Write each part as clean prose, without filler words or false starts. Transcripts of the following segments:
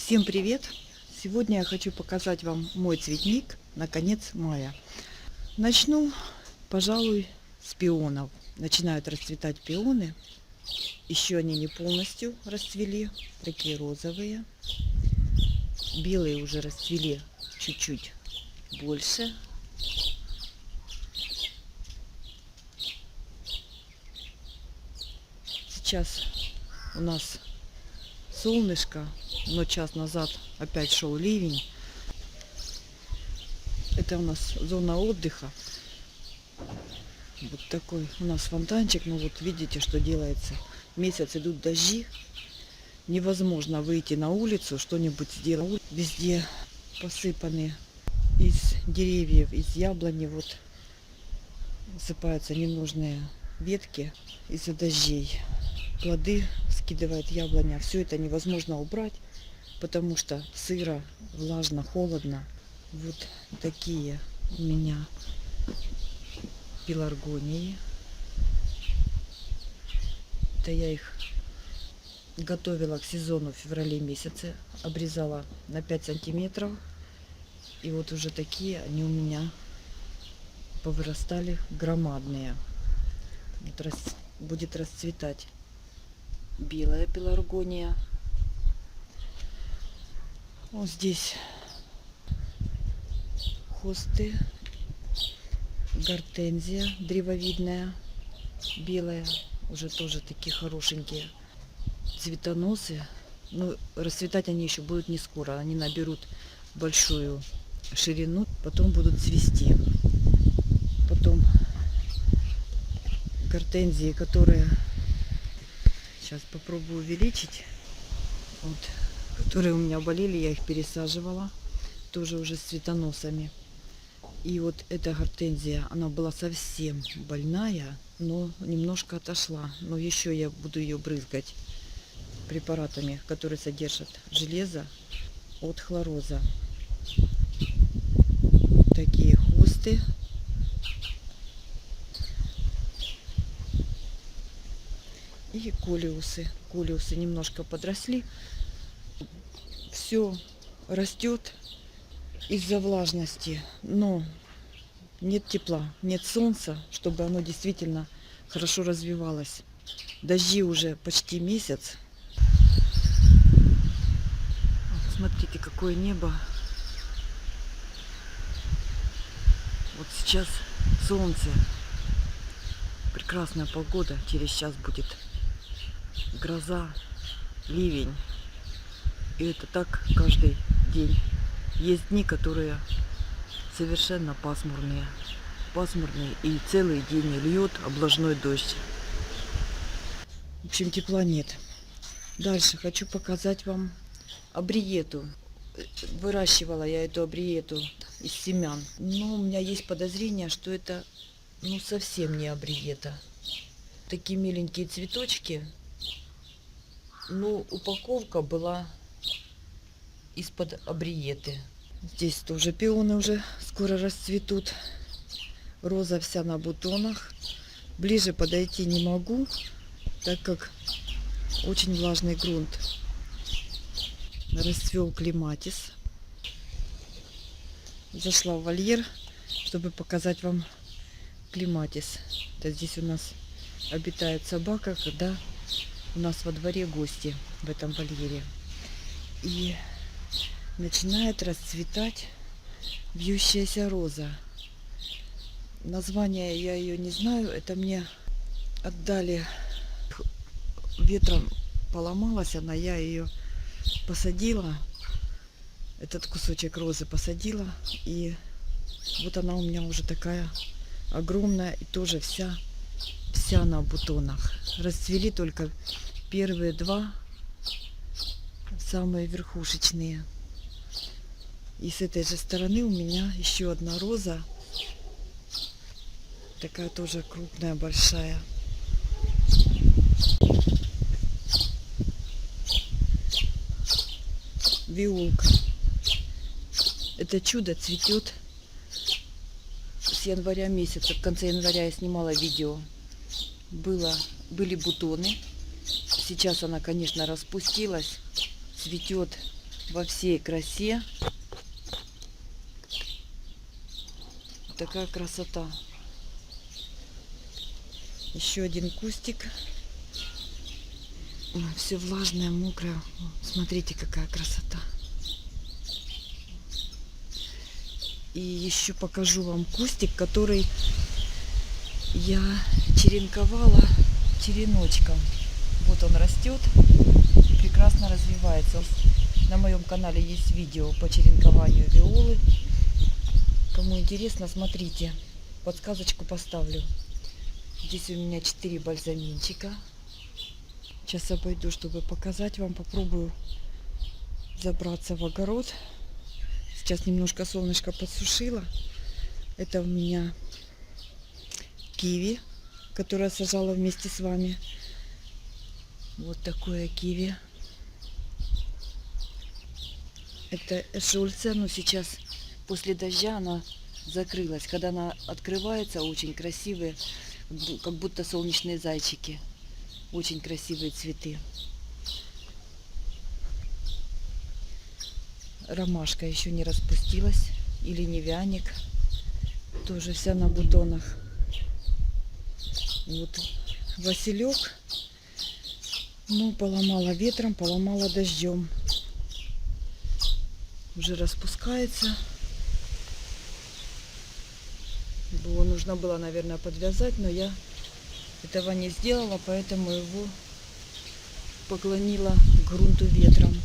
Всем привет! Сегодня я хочу показать вам мой цветник на конец мая. Начну, пожалуй, с пионов. Начинают расцветать пионы. Еще они не полностью расцвели. Такие розовые. Белые уже расцвели чуть-чуть больше. Сейчас у нас солнышко, но час назад опять шел ливень. Это у нас зона отдыха. Вот такой у нас фонтанчик. Ну вот видите, что делается. Месяц идут дожди. Невозможно выйти на улицу, что-нибудь сделать. Везде посыпаны из деревьев, из яблони. Вот осыпаются ненужные ветки из-за дождей. Плоды скидывает яблоня. Все это невозможно убрать, потому что сыро, влажно, холодно. Вот такие у меня пеларгонии. Это я их готовила к сезону в феврале месяце. Обрезала на 5 сантиметров. И вот уже такие они у меня повырастали громадные. Вот будет расцветать белая пеларгония. Вот здесь хосты, гортензия древовидная, белая, уже тоже такие хорошенькие. Цветоносы, но расцветать они еще будут не скоро, они наберут большую ширину, потом будут цвести. Потом гортензии, которые сейчас попробую увеличить, вот, которые у меня болели, я их пересаживала, тоже уже с цветоносами. И вот эта гортензия, она была совсем больная, но немножко отошла. Но еще я буду ее брызгать препаратами, которые содержат железо от хлороза. Такие хосты. И колиусы. Колиусы немножко подросли. Все растет из-за влажности, но нет тепла, нет солнца, чтобы оно действительно хорошо развивалось. Дожди уже почти месяц. Смотрите, какое небо. Вот сейчас солнце. Прекрасная погода. Через час будет гроза, ливень. И это так каждый день. Есть дни, которые совершенно пасмурные. Пасмурные, и целый день льет облажной дождь. В общем, тепла нет. Дальше хочу показать вам абриету. Выращивала я эту абриету из семян. Но у меня есть подозрение, что это совсем не абриета. Такие миленькие цветочки. Но упаковка была из-под абриеты. Здесь тоже пионы уже скоро расцветут. Роза вся на бутонах. Ближе подойти не могу, так как очень влажный грунт. Расцвел клематис. Зашла в вольер, чтобы показать вам клематис. Это здесь у нас обитает собака, когда у нас во дворе гости в этом вольере. И начинает расцветать вьющаяся роза. Название я ее не знаю. Это мне отдали. Ветром поломалась она. Я ее посадила. Этот кусочек розы посадила. И вот она у меня уже такая огромная. И тоже вся на бутонах. Расцвели только первые два, самые верхушечные. И с этой же стороны у меня еще одна роза. Такая тоже крупная, большая. Виолка. Это чудо цветет с января месяца. В конце января я снимала видео. Были бутоны. Сейчас она, конечно, распустилась. Цветет во всей красе. Такая красота. Еще один кустик. Все влажное, мокрое. Смотрите, какая красота. И еще покажу вам кустик, который я черенковала череночком. Вот он растет, прекрасно развивается. На моем канале есть видео по черенкованию виолы. Кому интересно, смотрите. Подсказочку поставлю. Здесь у меня 4 бальзаминчика. Сейчас обойду, чтобы показать вам. Попробую забраться в огород. Сейчас немножко солнышко подсушило. Это у меня киви, которое сажала вместе с вами. Вот такое киви. Это эшульция, но сейчас после дождя она закрылась. Когда она открывается, очень красивые, как будто солнечные зайчики. Очень красивые цветы. Ромашка еще не распустилась. Или невяник. Тоже вся на бутонах. Вот василек. Ну, поломала ветром, поломала дождем. Уже распускается. Его нужно было, наверное, подвязать, но я этого не сделала, поэтому его поклонила к грунту ветром.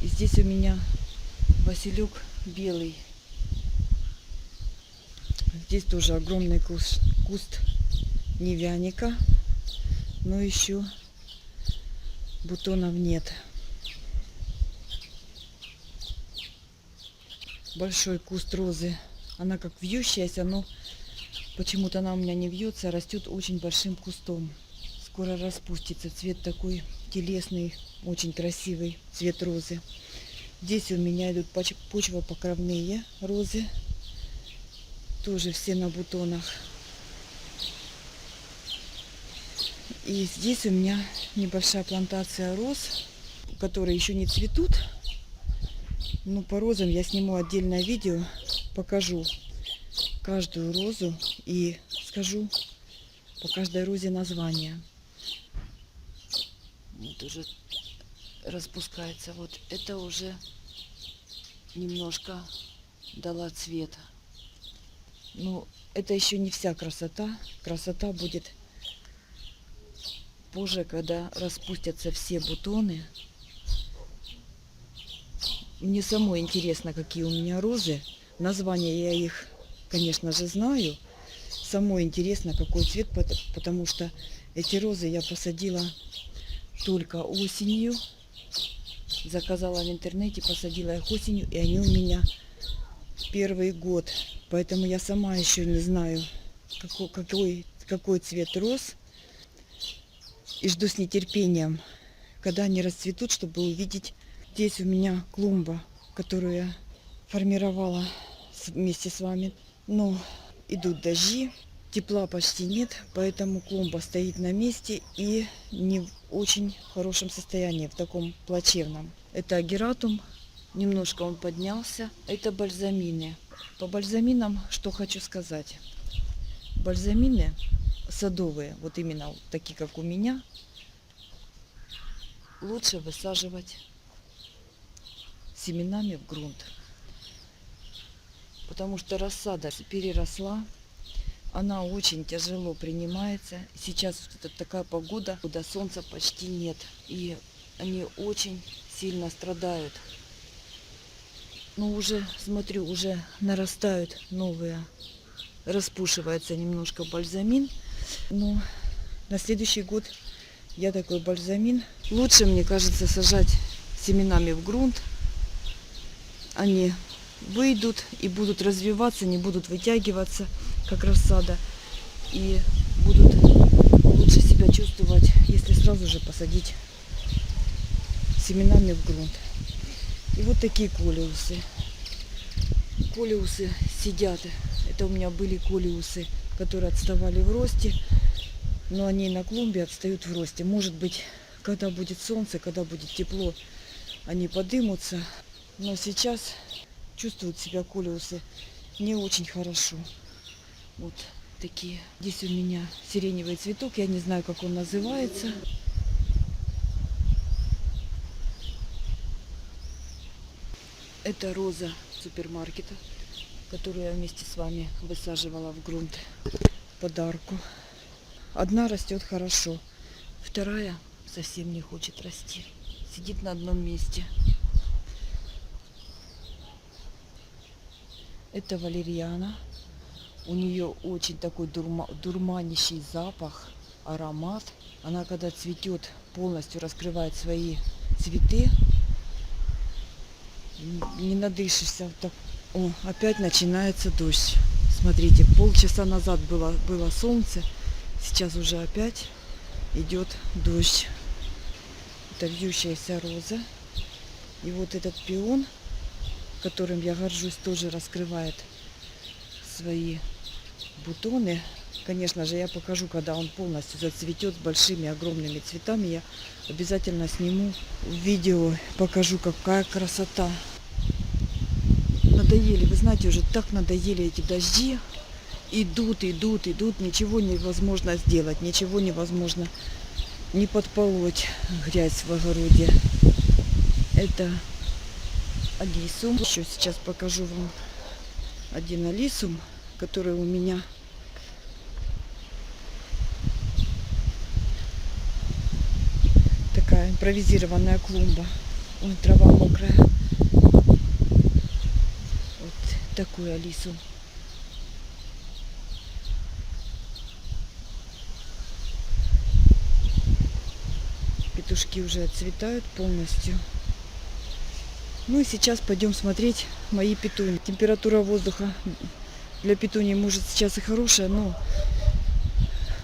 И здесь у меня василек белый. Здесь тоже огромный куст невяника, но еще бутонов нет. Большой куст розы. Она как вьющаяся, но почему-то она у меня не вьется, а растет очень большим кустом. Скоро распустится. Цвет такой телесный, очень красивый цвет розы. Здесь у меня идут почвопокровные розы. Тоже все на бутонах. И здесь у меня небольшая плантация роз, которые еще не цветут. Но по розам я сниму отдельное видео, покажу каждую розу и скажу по каждой розе название. Вот уже распускается. Вот это уже немножко дала цвет. Но это еще не вся красота. Красота будет позже, когда распустятся все бутоны. Мне самой интересно, какие у меня розы. Названия я их, конечно же, знаю. Самой интересно, какой цвет, потому что эти розы я посадила только осенью. Заказала в интернете, посадила их осенью, и они у меня первый год. Поэтому я сама еще не знаю, какой цвет роз. И жду с нетерпением, когда они расцветут, чтобы увидеть. Здесь у меня клумба, которую я формировала вместе с вами. Но идут дожди, тепла почти нет, поэтому клумба стоит на месте и не в очень хорошем состоянии, в таком плачевном. Это агератум, немножко он поднялся. Это бальзамины. По бальзаминам что хочу сказать. Бальзамины садовые, вот именно вот такие, как у меня, лучше высаживать семенами в грунт. Потому что рассада переросла, она очень тяжело принимается. Сейчас вот такая погода, куда солнца почти нет. И они очень сильно страдают. Но уже, смотрю, уже нарастают новые. Распушивается немножко бальзамин. Но на следующий год я такой бальзамин. Лучше, мне кажется, сажать семенами в грунт. Они выйдут и будут развиваться, не будут вытягиваться, как рассада. И будут лучше себя чувствовать, если сразу же посадить семенами в грунт. И вот такие колиусы. Колиусы сидят. Это у меня были колиусы, которые отставали в росте. Но они на клумбе отстают в росте. Может быть, когда будет солнце, когда будет тепло, они подымутся. Но сейчас чувствуют себя колеусы не очень хорошо. Вот такие. Здесь у меня сиреневый цветок, я не знаю, как он называется. Это роза супермаркета, которую я вместе с вами высаживала в грунт подарку. Одна растет хорошо, вторая совсем не хочет расти. Сидит на одном месте. Это валерьяна. У нее очень такой дурманящий запах, аромат. Она когда цветет, полностью раскрывает свои цветы. Не надышишься. Так. О, опять начинается дождь. Смотрите, полчаса назад было солнце, сейчас уже опять идет дождь. Это вьющаяся роза. И вот этот пион, которым я горжусь, тоже раскрывает свои бутоны. Конечно же, я покажу, когда он полностью зацветет с большими огромными цветами. Я обязательно сниму видео, покажу, какая красота. Надоели, вы знаете, уже так надоели эти дожди. Идут, ничего невозможно сделать, ничего невозможно не подполоть грязь в огороде. Это алисум. Еще сейчас покажу вам один алисум, который у меня такая импровизированная клумба. Ой, трава мокрая. Вот такой алисум. Петушки уже отцветают полностью. Ну и сейчас пойдем смотреть мои петунии. Температура воздуха для петуний может сейчас и хорошая, но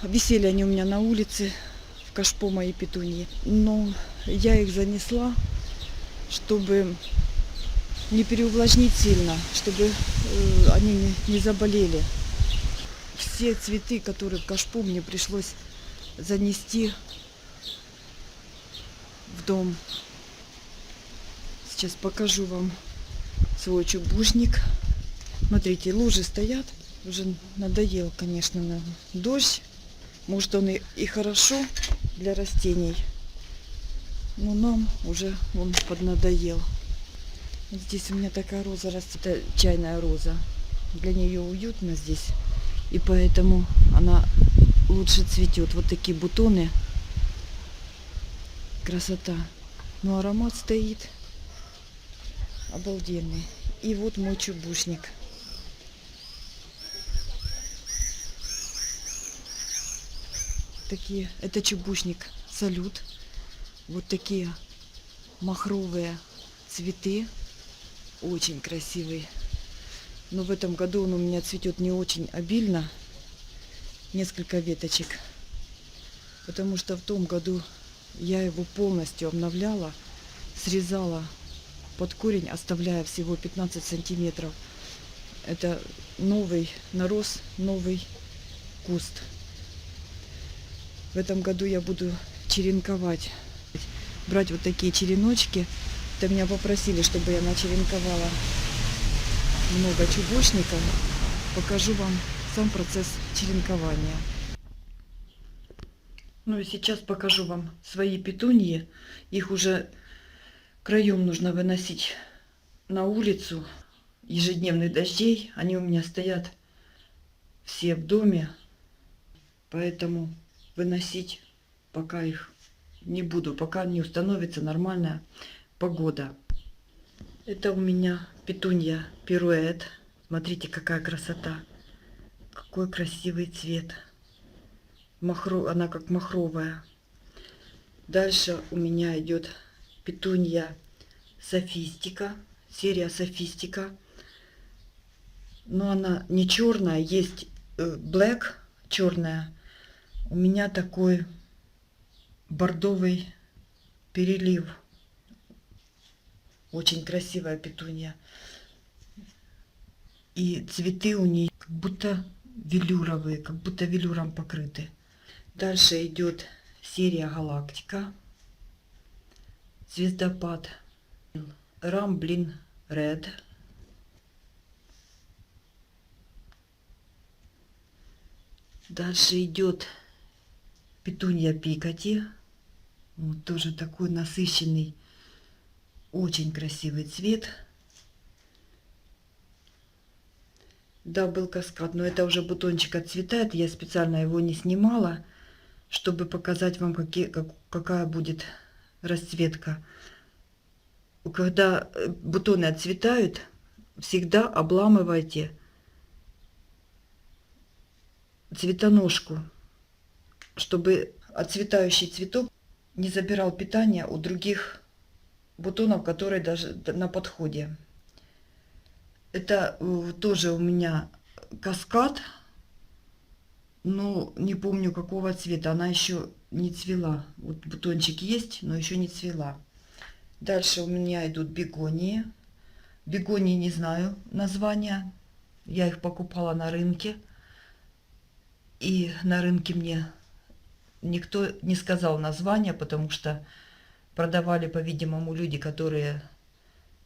висели они у меня на улице, в кашпо мои петунии. Но я их занесла, чтобы не переувлажнить сильно, чтобы они не заболели. Все цветы, которые в кашпо, мне пришлось занести в дом. Сейчас покажу вам свой чубушник. Смотрите, лужи стоят. Уже надоел, конечно, дождь. Может, он и хорошо для растений, но нам уже он поднадоел. Вот здесь у меня такая роза растет, это чайная роза. Для нее уютно здесь, и поэтому она лучше цветет. Вот такие бутоны. Красота. Но аромат стоит обалденный. И вот мой чубушник. Такие, это чубушник салют. Вот такие махровые цветы. Очень красивый. Но в этом году он у меня цветет не очень обильно. Несколько веточек. Потому что в том году я его полностью обновляла. Срезала под корень, оставляя всего 15 сантиметров. Это новый нарос, новый куст. В этом году я буду черенковать. Брать вот такие череночки. Это меня попросили, чтобы я начеренковала много чубушников. Покажу вам сам процесс черенкования. Ну и сейчас покажу вам свои петуньи. Их уже краем нужно выносить на улицу. Ежедневных дождей. Они у меня стоят все в доме. Поэтому выносить пока их не буду, пока не установится нормальная погода. Это у меня петунья пируэт. Смотрите, какая красота. Какой красивый цвет. Она как махровая. Дальше у меня идет петунья софистика. Серия софистика. Но она не черная, есть black черная. У меня такой бордовый перелив. Очень красивая петунья. И цветы у нее как будто велюровые, как будто велюром покрыты. Дальше идет серия галактика. Звездопад. Рамблин Ред. Дальше идет петунья Пикати. Вот тоже такой насыщенный, очень красивый цвет. Да, был каскад, но это уже бутончик отцветает. Я специально его не снимала, чтобы показать вам, какая будет расцветка. Когда бутоны отцветают, всегда обламывайте цветоножку, чтобы отцветающий цветок не забирал питание у других бутонов, которые даже на подходе. Это тоже у меня каскад, но не помню какого цвета. Она еще не цвела. Вот бутончик есть, но еще не цвела. Дальше у меня идут бегонии. Бегонии не знаю названия. Я их покупала на рынке. И на рынке мне никто не сказал названия, потому что продавали, по-видимому, люди, которые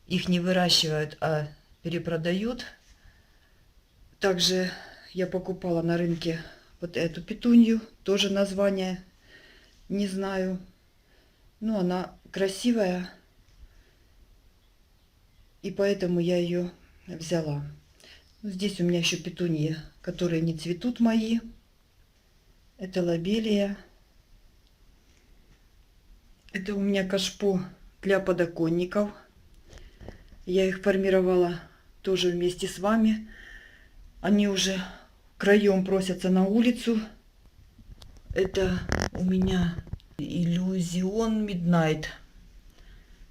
их не выращивают, а перепродают. Также я покупала на рынке вот эту петунью. Тоже название не знаю. Но она красивая. И поэтому я ее взяла. Здесь у меня еще петуньи, которые не цветут мои. Это лобелия. Это у меня кашпо для подоконников. Я их формировала тоже вместе с вами. Они уже краем просятся на улицу. Это у меня иллюзион Midnight.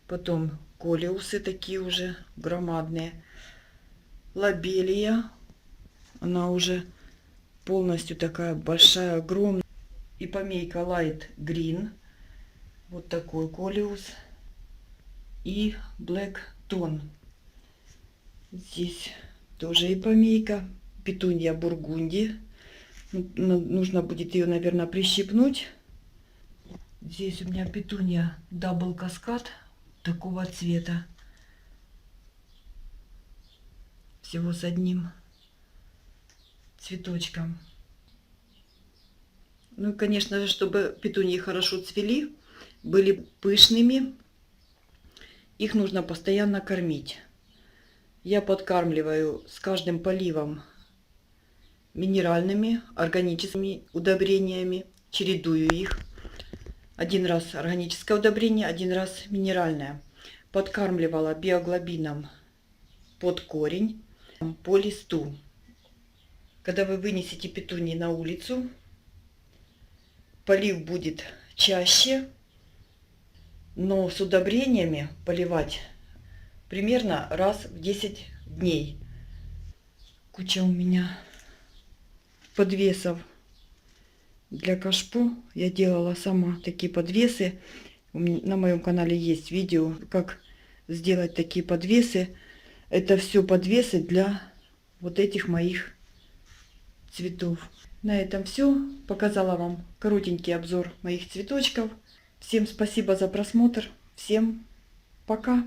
Потом колеусы такие уже громадные. Лобелия. Она уже полностью такая большая, огромная. И помейка Light Green. Вот такой колеус. И Black Tone. Здесь тоже и помейка. Петунья Бургунди. Нужно будет ее, наверное, прищипнуть. Здесь у меня петунья Double Cascade такого цвета. Всего с одним цветочком. Ну и, конечно же, чтобы петуньи хорошо цвели, были пышными, их нужно постоянно кормить. Я подкармливаю с каждым поливом минеральными, органическими удобрениями, чередую их. Один раз органическое удобрение, один раз минеральное. Подкармливала биоглобином под корень, по листу. Когда вы вынесете петуньи на улицу, полив будет чаще, но с удобрениями поливать примерно раз в 10 дней. Куча у меня подвесов для кашпо. Я делала сама такие подвесы. На моем канале есть видео, как сделать такие подвесы. Это все подвесы для вот этих моих цветов. На этом все. Показала вам коротенький обзор моих цветочков. Всем спасибо за просмотр. Всем пока.